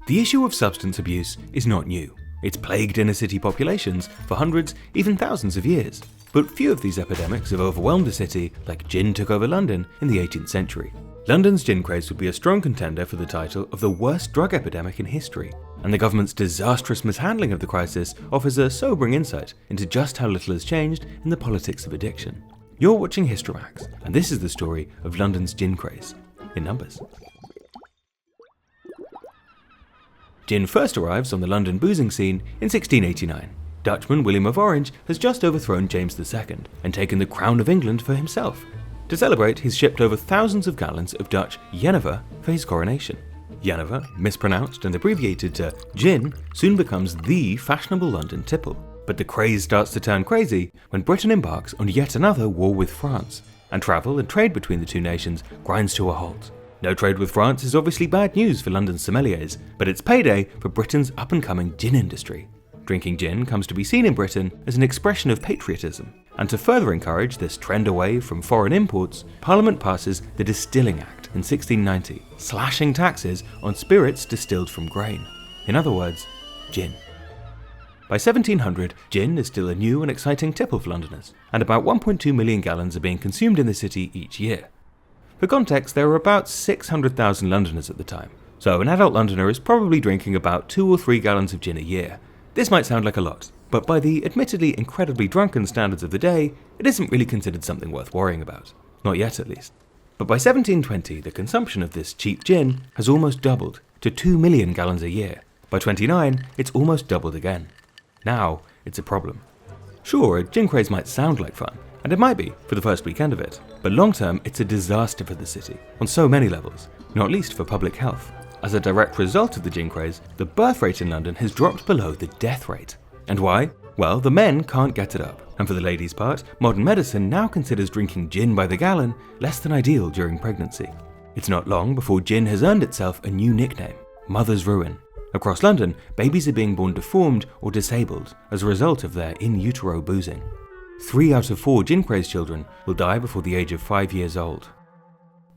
The issue of substance abuse is not new. It's plagued inner city populations for hundreds, even thousands of years. But few of these epidemics have overwhelmed a city like gin took over London in the 18th century. London's gin craze would be a strong contender for the title of the worst drug epidemic in history, and the government's disastrous mishandling of the crisis offers a sobering insight into just how little has changed in the politics of addiction. You're watching Historymax, and this is the story of London's gin craze, in numbers. Gin first arrives on the London boozing scene in 1689. Dutchman William of Orange has just overthrown James II and taken the crown of England for himself. To celebrate, he's shipped over thousands of gallons of Dutch jenever for his coronation. Jenever, mispronounced and abbreviated to gin, soon becomes the fashionable London tipple. But the craze starts to turn crazy when Britain embarks on yet another war with France, and travel and trade between the two nations grinds to a halt. No trade with France is obviously bad news for London's sommeliers, but it's payday for Britain's up-and-coming gin industry. Drinking gin comes to be seen in Britain as an expression of patriotism, and to further encourage this trend away from foreign imports, Parliament passes the Distilling Act in 1690, slashing taxes on spirits distilled from grain. In other words, gin. By 1700, gin is still a new and exciting tipple for Londoners, and about 1.2 million gallons are being consumed in the city each year. For context, there were about 600,000 Londoners at the time, so an adult Londoner is probably drinking about 2 or 3 gallons of gin a year. This might sound like a lot, but by the admittedly incredibly drunken standards of the day, it isn't really considered something worth worrying about. Not yet, at least. But by 1720, the consumption of this cheap gin has almost doubled to 2 million gallons a year. By 29, it's almost doubled again. Now, it's a problem. Sure, a gin craze might sound like fun, and it might be for the first weekend of it, but long term it's a disaster for the city, on so many levels, not least for public health. As a direct result of the gin craze, the birth rate in London has dropped below the death rate. And why? Well, the men can't get it up, and for the ladies' part, modern medicine now considers drinking gin by the gallon less than ideal during pregnancy. It's not long before gin has earned itself a new nickname, Mother's Ruin. Across London, babies are being born deformed or disabled as a result of their in utero boozing. 3 out of 4 gin-crazed children will die before the age of 5 years old.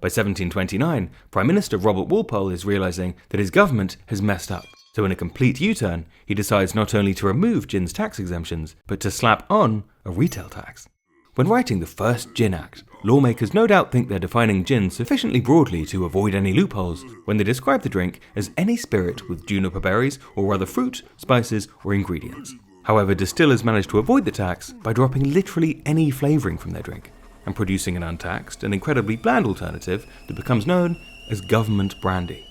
By 1729, Prime Minister Robert Walpole is realising that his government has messed up, so in a complete U-turn, he decides not only to remove gin's tax exemptions, but to slap on a retail tax. When writing the first Gin Act, lawmakers no doubt think they're defining gin sufficiently broadly to avoid any loopholes when they describe the drink as any spirit with juniper berries or other fruit, spices, or ingredients. However, distillers manage to avoid the tax by dropping literally any flavouring from their drink and producing an untaxed and incredibly bland alternative that becomes known as government brandy.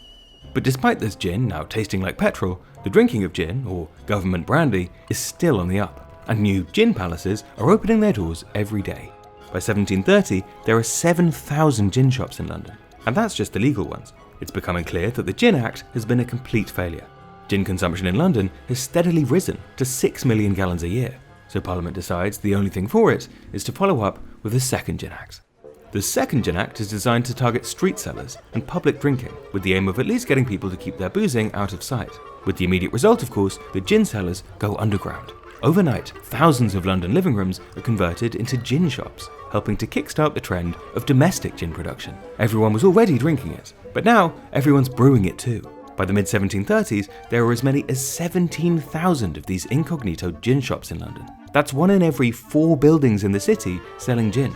But despite this gin now tasting like petrol, the drinking of gin, or government brandy, is still on the up, and new gin palaces are opening their doors every day. By 1730, there are 7,000 gin shops in London, and that's just the legal ones. It's becoming clear that the Gin Act has been a complete failure. Gin consumption in London has steadily risen to 6 million gallons a year, so Parliament decides the only thing for it is to follow up with a second Gin Act. The second Gin Act is designed to target street sellers and public drinking, with the aim of at least getting people to keep their boozing out of sight. With the immediate result, of course, that gin sellers go underground. Overnight, thousands of London living rooms are converted into gin shops, helping to kickstart the trend of domestic gin production. Everyone was already drinking it, but now everyone's brewing it too. By the mid-1730s, there were as many as 17,000 of these incognito gin shops in London. That's 1 in every 4 buildings in the city selling gin.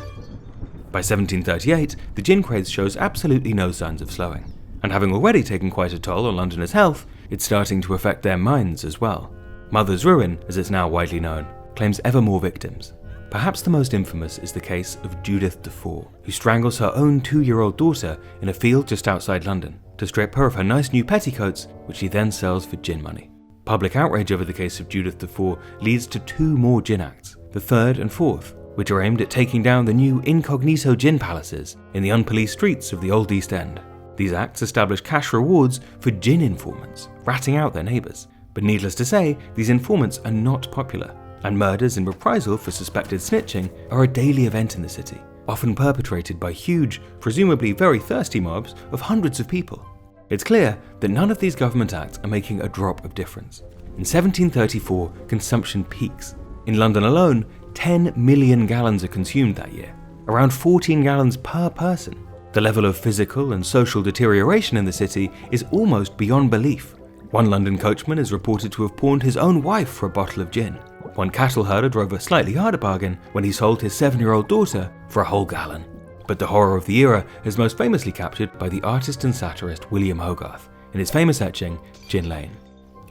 By 1738, the gin craze shows absolutely no signs of slowing. And having already taken quite a toll on Londoners' health, it's starting to affect their minds as well. Mother's Ruin, as it's now widely known, claims ever more victims. Perhaps the most infamous is the case of Judith Dufour, who strangles her own 2-year-old daughter in a field just outside London to strip her of her nice new petticoats, which she then sells for gin money. Public outrage over the case of Judith Dufour leads to 2 more Gin Acts, the 3rd and 4th, which are aimed at taking down the new incognito gin palaces in the unpoliced streets of the Old East End. These acts establish cash rewards for gin informants, ratting out their neighbours. But needless to say, these informants are not popular, and murders in reprisal for suspected snitching are a daily event in the city, often perpetrated by huge, presumably very thirsty mobs of hundreds of people. It's clear that none of these government acts are making a drop of difference. In 1734, consumption peaks. In London alone, 10 million gallons are consumed that year, around 14 gallons per person. The level of physical and social deterioration in the city is almost beyond belief. One London coachman is reported to have pawned his own wife for a bottle of gin. One cattle herder drove a slightly harder bargain when he sold his 7-year-old daughter for a whole gallon. But the horror of the era is most famously captured by the artist and satirist William Hogarth in his famous etching, Gin Lane.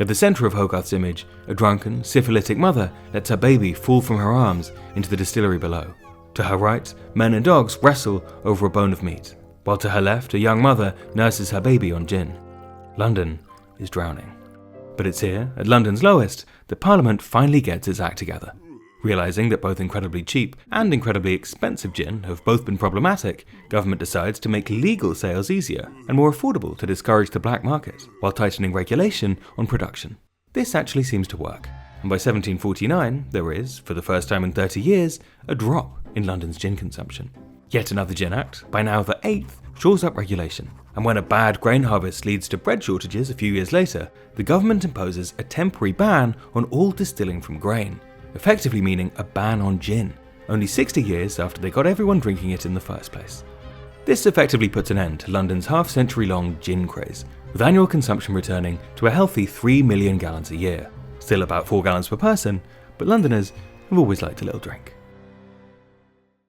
At the centre of Hogarth's image, a drunken, syphilitic mother lets her baby fall from her arms into the distillery below. To her right, men and dogs wrestle over a bone of meat, while to her left, a young mother nurses her baby on gin. London is drowning. But it's here, at London's lowest, that Parliament finally gets its act together. Realising that both incredibly cheap and incredibly expensive gin have both been problematic, government decides to make legal sales easier and more affordable to discourage the black market, while tightening regulation on production. This actually seems to work, and by 1749 there is, for the first time in 30 years, a drop in London's gin consumption. Yet another Gin Act, by now the 8th, shores up regulation, and when a bad grain harvest leads to bread shortages a few years later, the government imposes a temporary ban on all distilling from grain, effectively meaning a ban on gin, only 60 years after they got everyone drinking it in the first place. This effectively puts an end to London's half-century-long gin craze, with annual consumption returning to a healthy 3 million gallons a year. Still about 4 gallons per person, but Londoners have always liked a little drink.